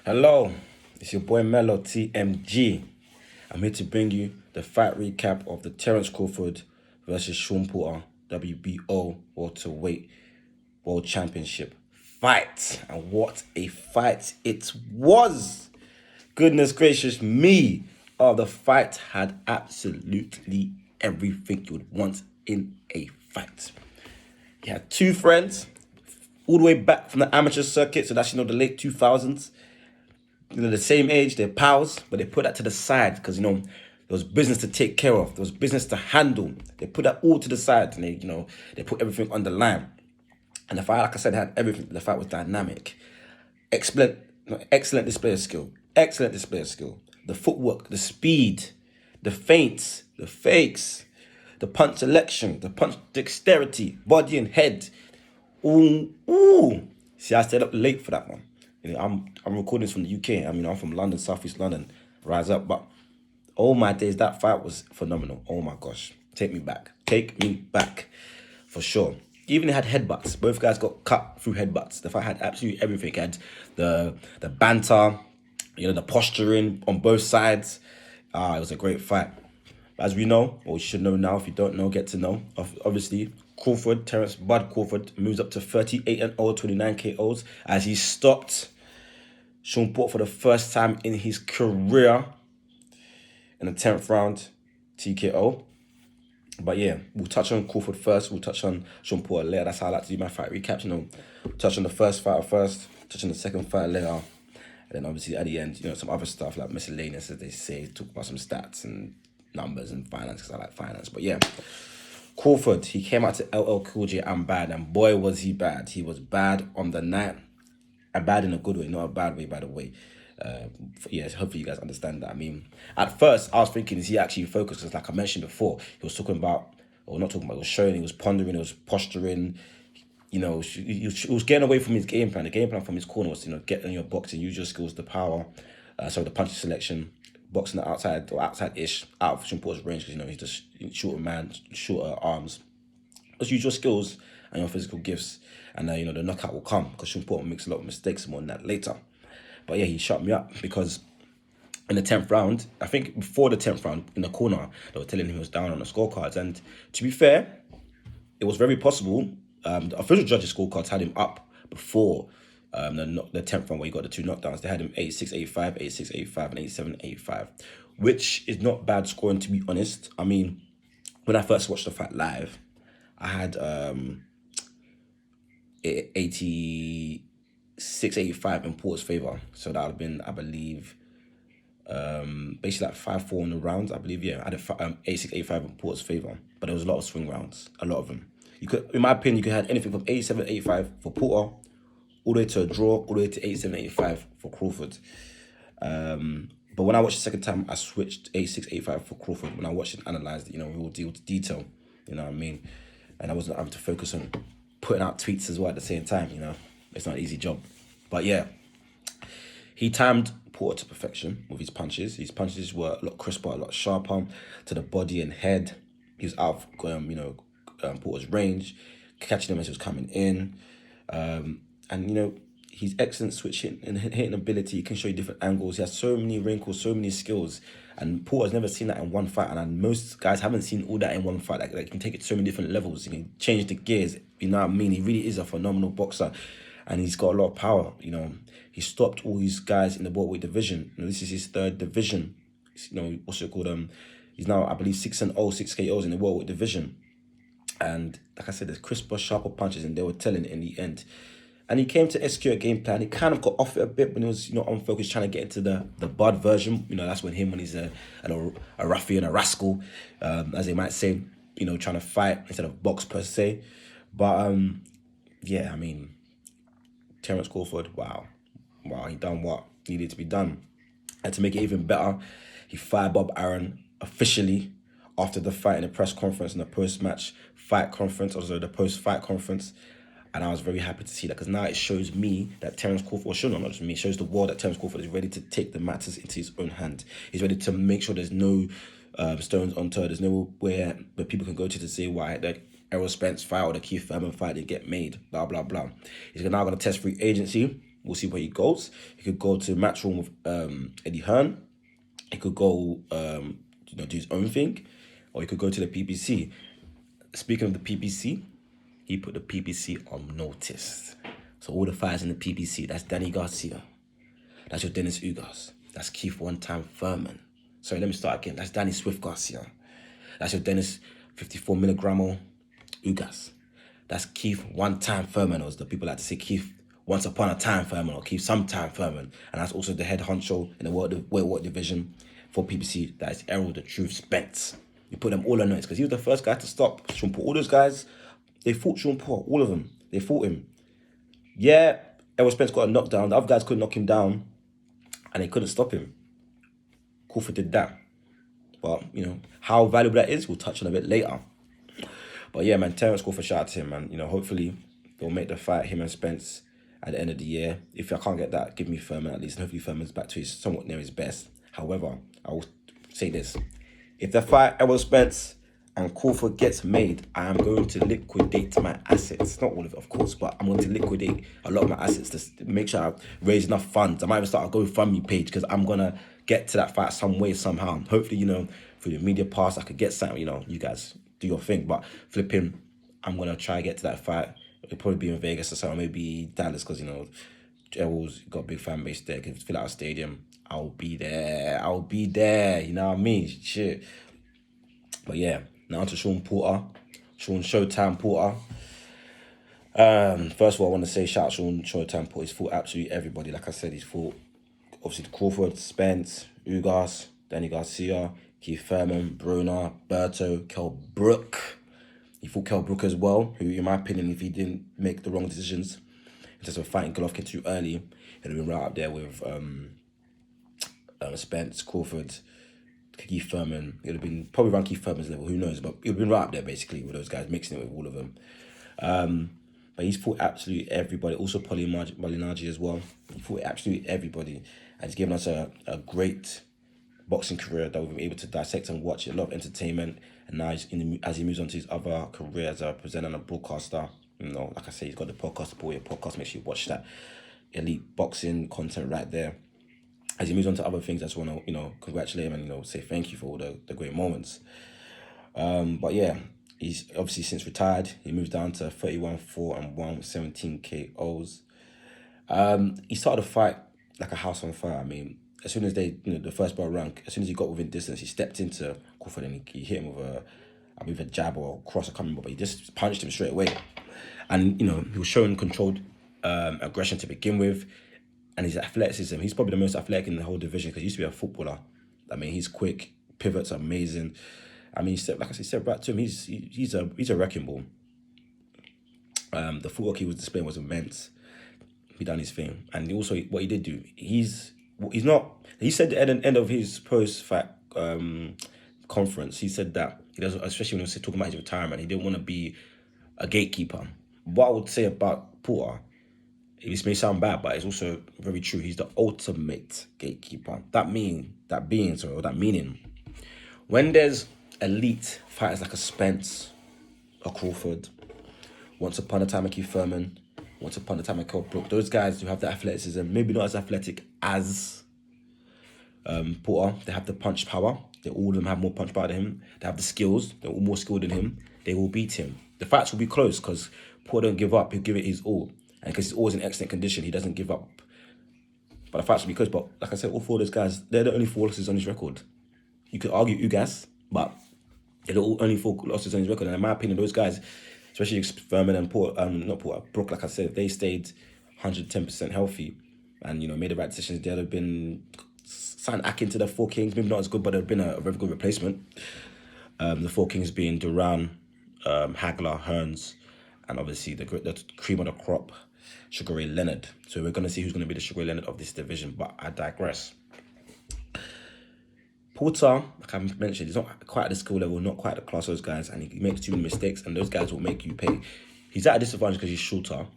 Hello, it's your boy Mello TMG. I'm here to bring you the fight recap of the Terence Crawford versus Shawn Porter WBO Welterweight World Championship fight. And what a fight it was! Goodness gracious me! Oh, the fight had absolutely everything you would want in a fight. He had two friends, all the way back from the amateur circuit, so that's the late 2000s. The same age, they're pals, but they put that to the side because there was business to take care of, there was business to handle. They put that all to the side, and they put everything on the line. And the fight, like I said, had everything. The fight was dynamic, excellent display of skill, excellent display of skill. The footwork, the speed, the feints, the fakes, the punch selection, the punch dexterity, body and head. Ooh. See, I stayed up late for that one. I'm recording this from the UK. I'm from London, Southeast London. Rise up, but oh my days, that fight was phenomenal. Oh my gosh, take me back, for sure. Even they had headbutts. Both guys got cut through headbutts. The fight had absolutely everything. It had the banter, the posturing on both sides. It was a great fight. As we know, or you should know now, if you don't know, get to know. Obviously, Terence Crawford moves up to 38-0, 29 KOs as he stopped Shawn Porter for the first time in his career in the 10th round TKO. But yeah, we'll touch on Crawford first. We'll touch on Shawn Porter later. That's how I like to do my fight recaps. Touch on the first fighter first, touch on the second fight later. And then obviously at the end, some other stuff like miscellaneous, as they say, talk about some stats and numbers and finance, because I like finance. But yeah, Crawford, he came out to LL Cool J, I'm bad, and boy was he bad. He was bad on the night, and bad in a good way, not a bad way, by the way. Hopefully you guys understand that. I mean, at first I was thinking, is he actually focused? Because like I mentioned before, he was talking about, or not talking about, he was showing, he was pondering, he was posturing. He was getting away from his game plan. The game plan from his corner was, get in your boxing, use your skills, the power, the punch selection, boxing the outside or outside-ish, out of Shawn Porter's range, because he's just shorter man, shorter arms. Just use your skills and your physical gifts, and the knockout will come, because Shawn Porter makes a lot of mistakes, more on that later. But yeah, he shut me up because in the 10th round, I think before the 10th round, in the corner, they were telling him he was down on the scorecards. And to be fair, it was very possible. The official judges' scorecards had him up before the 10th round, where he got the two knockdowns. They had him 8-6, 8-5, 8-6, 8-5, and 8-7, 8-5, which is not bad scoring, to be honest. I mean, when I first watched the fight live, I had 86, 85 in Porter's favour. So that would have been, I believe, basically like 5-4 in the rounds. I believe, yeah, I had 86, 85 in Porter's favour. But there was a lot of swing rounds, a lot of them. You could, in my opinion, you could have anything from 87, 85 for Porter, all the way to a draw, all the way to 87, 85 for Crawford. But when I watched the second time, I switched 86, 85 for Crawford. When I watched it, analysed it, real deal to detail, you know what I mean? And I wasn't able to focus on putting out tweets as well at the same time, It's not an easy job. But yeah, he timed Porter to perfection with his punches. His punches were a lot crisper, a lot sharper to the body and head. He was out of, Porter's range, catching him as he was coming in. And his excellent switch hitting ability. He can show you different angles. He has so many wrinkles, so many skills. And Porter's never seen that in one fight. And most guys haven't seen all that in one fight. Like, he can take it to so many different levels. He can change the gears. You know what I mean? He really is a phenomenal boxer. And he's got a lot of power. He stopped all these guys in the welterweight division. This is his third division. What's it called? He's now, I believe, 6-0, 6 KOs in the welterweight division. And like I said, there's crisper, sharper punches, and they were telling it in the end. And he came to execute a game plan. He kind of got off it a bit when he was, unfocused, trying to get into the Bud version. That's when he's a ruffian, a rascal, as they might say, trying to fight instead of box per se. But, yeah, I mean, Terence Crawford, wow, he done what needed to be done. And to make it even better, he fired Bob Arum officially after the fight in the press conference and the post-match fight conference, also the post-fight conference. And I was very happy to see that, because now it shows me that Terence Crawford, or not just me, it shows the world that Terence Crawford is ready to take the matters into his own hand. He's ready to make sure there's no stones unturned. There's nowhere where people can go to say why the Errol Spence fight or the Keith Thurman fight didn't get made, blah, blah, blah. He's now going to test free agency. We'll see where he goes. He could go to Matchroom with Eddie Hearn. He could go, do his own thing, or he could go to the PPC. Speaking of the PPC, he put the PPC on notice. So all the fighters in the PPC, that's Danny Garcia. That's your Dennis Ugas. That's Keith One-Time Furman. Sorry, let me start again. That's Danny Swift Garcia. That's your Dennis 54 milligramo Ugas. That's Keith One-Time Furman, or the people like to say Keith Once Upon a Time Furman, or Keith Sometime Furman. And that's also the head honcho in the welterweight division for PPC. That is Errol the Truth Spence. You put them all on notice because he was the first guy to stop Shawn Porter. All those guys, they fought Shawn Porter. All of them. They fought him. Yeah, Errol Spence got a knockdown. The other guys couldn't knock him down and they couldn't stop him. Crawford did that. But, how valuable that is, we'll touch on a bit later. But yeah, man, Terence Crawford, shout out to him, man. Hopefully they'll make the fight, him and Spence, at the end of the year. If I can't get that, give me Furman at least. And hopefully Furman's back to his somewhat near his best. However, I will say this. If the fight Errol Spence and Crawford gets made, I am going to liquidate my assets. Not all of it, of course, but I'm going to liquidate a lot of my assets to make sure I raise enough funds. I might even start a GoFundMe page because I'm going to get to that fight some way, somehow. Hopefully, through the media pass, I could get something, you guys do your thing. But flipping, I'm going to try to get to that fight. It'll probably be in Vegas or something, maybe Dallas, because, Errol's got a big fan base there. Can fill out a stadium. I'll be there. You know what I mean? Shit. But yeah, now to Shawn Porter. Shawn Showtime Porter. First of all, I want to say shout out Shawn Showtime Porter. He's fought absolutely everybody. Like I said, he's fought obviously Crawford, Spence, Ugas, Danny Garcia, Keith Furman, Bruner, Berto, Kell Brook. He fought Kell Brook as well, who, in my opinion, if he didn't make the wrong decisions in terms of fighting Golovkin too early, he'd have been right up there with Spence, Crawford, Keith Furman. It would have been probably around Keith Furman's level, who knows, but it would have been right up there basically with those guys, mixing it with all of them. But he's fought absolutely everybody. Also Malignaggi as well. He fought absolutely everybody. And he's given us a great boxing career that we've been able to dissect and watch. A lot of entertainment. And now as he moves on to his other career as a presenter and a broadcaster, like I say, he's got the podcast, Boy Podcast. Make sure you watch that elite boxing content right there. As he moves on to other things, I just want to, congratulate him and, say thank you for all the great moments. But yeah, he's obviously since retired. He moves down to 31-4 and 1 with 17 KOs. He started the fight like a house on fire. I mean, as soon as the first bell rang, as soon as he got within distance, he stepped into Crawford and he hit him with a jab or a cross, I can't remember, but he just punched him straight away. And, he was showing controlled aggression to begin with. And his athleticism, he's probably the most athletic in the whole division because he used to be a footballer. I mean, he's quick, pivots amazing. I mean, step right to him, he's a wrecking ball. The footwork he was displaying was immense. He done his thing. And also, what he did do, he said at the end of his post-fight conference, he said that, especially when he was talking about his retirement, he didn't want to be a gatekeeper. What I would say about Porter, this may sound bad, but it's also very true. He's the ultimate gatekeeper. That meaning, when there's elite fighters like a Spence, a Crawford, once upon a time a Keith Furman, once upon a time a Kell Brook, those guys who have the athleticism, maybe not as athletic as Porter, they have the punch power. All of them have more punch power than him. They have the skills. They're all more skilled than him. They will beat him. The fights will be close because Porter don't give up. He'll give it his all. And because he's always in excellent condition, he doesn't give up. But the fights will be close. But like I said, all four of those guys, they're the only 4 losses on his record. You could argue Ugas, but they're the only 4 losses on his record. And in my opinion, those guys, especially Furman and Brook, like I said, if they stayed 110% healthy and, made the right decisions, they'd have been signed Akin to the 4 Kings. Maybe not as good, but they'd have been a very good replacement. The 4 Kings being Duran, Hagler, Hearns, and obviously the cream of the crop, Sugar Ray Leonard. So we're going to see who's going to be the Sugar Ray Leonard of this division, but I digress. Porter, like I mentioned, he's not quite at the skill level, not quite at the class of those guys, and he makes too many mistakes, and those guys will make you pay. He's at a disadvantage because he's shorter,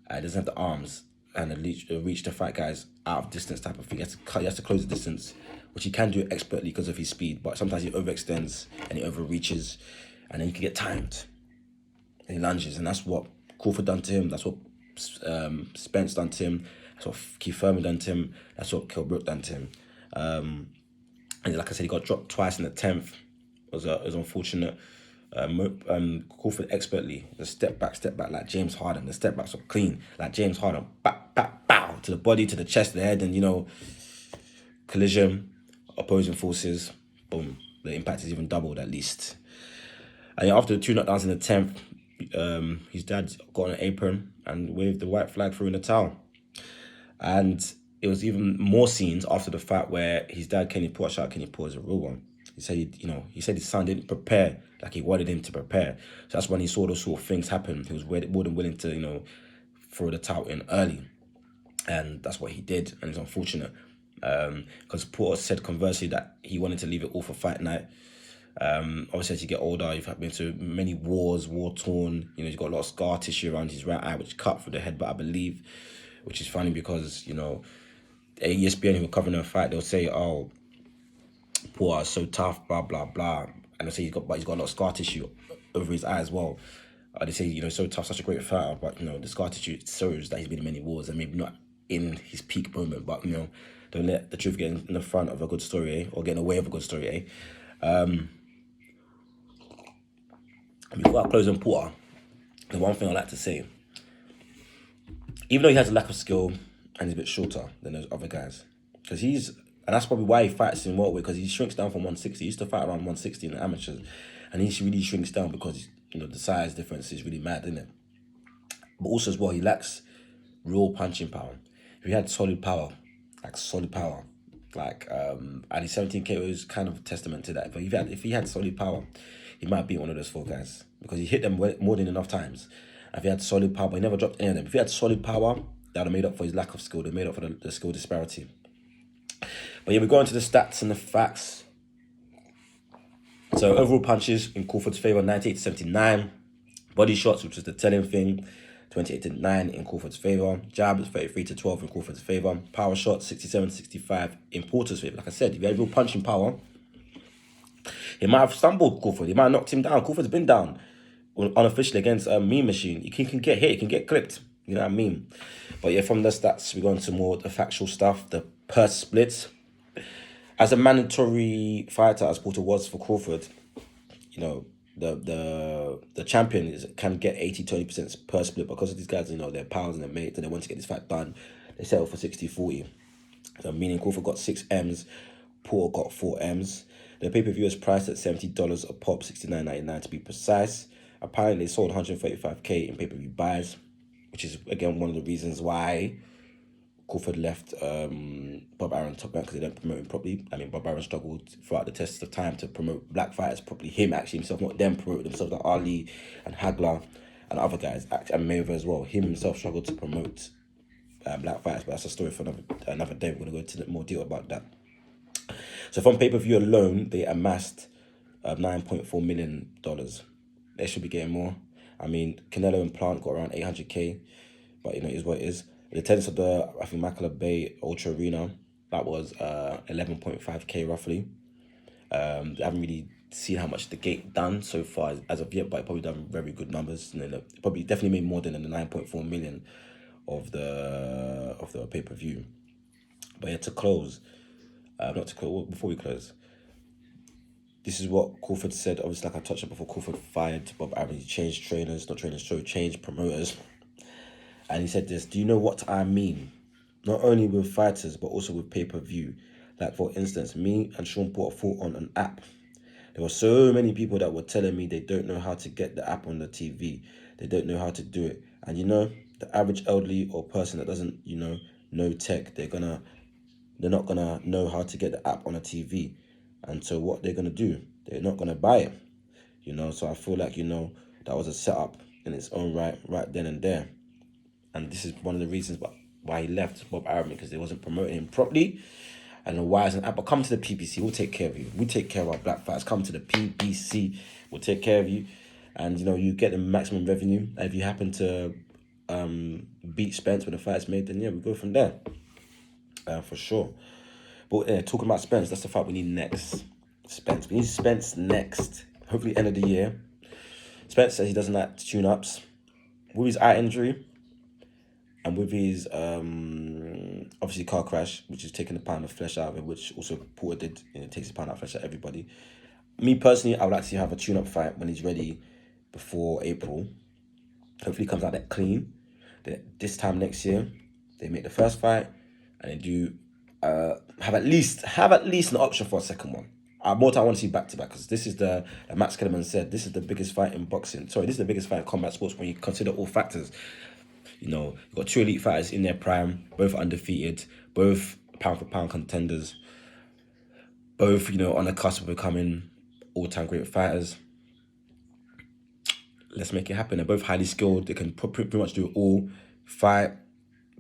doesn't have the arms, and reach to fight guys out of distance type of thing. He has to close the distance, which he can do expertly because of his speed, but sometimes he overextends and he overreaches, and then he can get timed. And he lunges, and that's what Crawford done to him. That's what Spence done to him. That's what Keith Thurman done to him. That's what Kell Brook done to him. And like I said, he got dropped twice in the 10th. It was unfortunate. Crawford expertly, the step back like James Harden. The step backs were clean like James Harden. Bow to the body, to the chest, the head, and collision, opposing forces. Boom. The impact is even doubled at least. And after the 2 knockdowns in the 10th, his dad got on an apron and waved the white flag through in the towel. And it was even more scenes after the fact where his dad, Kenny Porter, shout out Kenny Porter, is a real one. He said, he said his son didn't prepare like he wanted him to prepare. So that's when he saw those sort of things happen. He was more than willing to, throw the towel in early. And that's what he did. And it's unfortunate. Because Porter said conversely that he wanted to leave it all for fight night. Obviously, as you get older, you've been to many wars, war-torn. He's got a lot of scar tissue around his right eye, which cut through the head, but I believe, which is funny because, ESPN who were covering the fight, they'll say, oh, Porter is so tough, blah, blah, blah. And they'll say he's got a lot of scar tissue over his eye as well. They say, so tough, such a great fighter, but, the scar tissue shows that he's been in many wars and maybe not in his peak moment, but, don't let the truth get in the front of a good story, or get in the way of a good story, Before I close on Porter, the one thing I like to say, even though he has a lack of skill and he's a bit shorter than those other guys, because and that's probably why he fights in welterweight, because he shrinks down from 160. He used to fight around 160 in the amateurs, and he really shrinks down because, the size difference is really mad, isn't it? But also as well, he lacks real punching power. If he had solid power, and his 17 KO is kind of a testament to that. But if he had solid power, he might be one of those 4 guys, because he hit them more than enough times. If he had solid power, but he never dropped any of them. If he had solid power, that would have made up for his lack of skill. They made up for the skill disparity. But yeah, we go into the stats and the facts. So overall punches in Crawford's favour, 98-79. Body shots, which was the telling thing, 28-9 in Crawford's favour. Jabs, 33-12 in Crawford's favour. Power shots, 67-65 in Porter's favour. Like I said, if he had real punching power, he might have stumbled Crawford. He might have knocked him down. Crawford's been down unofficially against Meme Machine. He can get hit, he can get clipped. You know what I mean? But yeah, from the stats, we go into more the factual stuff, the purse splits. As a mandatory fighter, as Porter was for Crawford, the champion can get 80-20% purse split, because of these guys, they're pals and they're mates and they want to get this fight done. They settle for 60-40. Meaning Crawford got 6 M's, Porter got 4 M's. The pay-per-view is priced at $70 a pop, $69.99 to be precise. Apparently, they sold 135k in pay-per-view buys, which is, again, one of the reasons why Crawford left Bob Arum top rank, because they don't promote him properly. I mean, Bob Arum struggled throughout the test of time to promote black fighters properly. Him, actually, himself, not them promote themselves, like Ali and Hagler and other guys, and Mayweather as well. Him himself struggled to promote black fighters, but that's a story for another day. We're going to go into more detail about that. So from pay-per-view alone, they amassed $9.4 million. They should be getting more. I mean, Canelo and Plant got around 800k, but it is what it is. The attendance of the, I think, Macala Bay Ultra Arena, that was 11.5k roughly. They haven't really seen how much the gate done so far as of yet, but it probably done very good numbers. And then probably definitely made more than the 9.4 million of the pay-per-view. But yeah, to close, before we close, this is what Crawford said. Obviously, like I touched on before, Crawford fired Bob Arum. He changed changed promoters. And he said this, do you know what I mean? Not only with fighters, but also with pay-per-view. Like, for instance, me and Shawn Porter fought on an app. There were so many people that were telling me they don't know how to get the app on the TV. They don't know how to do it. And the average elderly or person that doesn't, know tech, they're not gonna know how to get the app on a TV. And so what they're gonna do, they're not gonna buy it. So I feel like, that was a setup in its own right then and there. And this is one of the reasons why he left Bob Arum, because they wasn't promoting him properly. And why is an app? But come to the PBC, we'll take care of you. We take care of our black fighters. Come to the PBC, we'll take care of you. And, you get the maximum revenue. And if you happen to beat Spence when the fight's made, then yeah, we go from there. For sure. But talking about Spence, that's the fight we need next. We need Spence next. Hopefully end of the year. Spence says he doesn't like tune-ups. With his eye injury, And with his obviously car crash, which is taking the pound of flesh out of it, which also Porter did, takes the pound of flesh out of everybody. Me personally, I would like to have a tune-up fight when he's ready before April. Hopefully, he comes out that clean. Then this time next year, they make the first fight, and they do have at least an option for a second one. More time I want to see back to back, because this is like Max Kellerman said, this is the biggest fight in boxing. Sorry, this is the biggest fight in combat sports when you consider all factors. You've got two elite fighters in their prime, both undefeated, both pound for pound contenders, both on the cusp of becoming all-time great fighters. Let's make it happen. They're both highly skilled. They can pretty much do it all. Fight,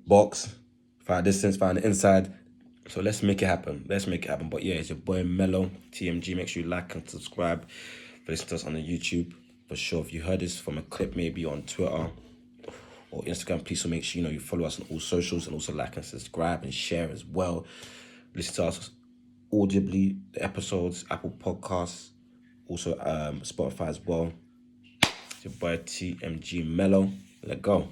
box, fight distance, fight on the inside. So let's make it happen. But yeah, it's your boy Mello, TMG. Make sure you like and subscribe. Listen to us on the YouTube. For sure, if you heard this from a clip maybe on Twitter or Instagram, please make sure you follow us on all socials, and also like and subscribe and share as well. Listen to us audibly, the episodes, Apple Podcasts, also Spotify as well. It's your boy TMG Mello. Let go.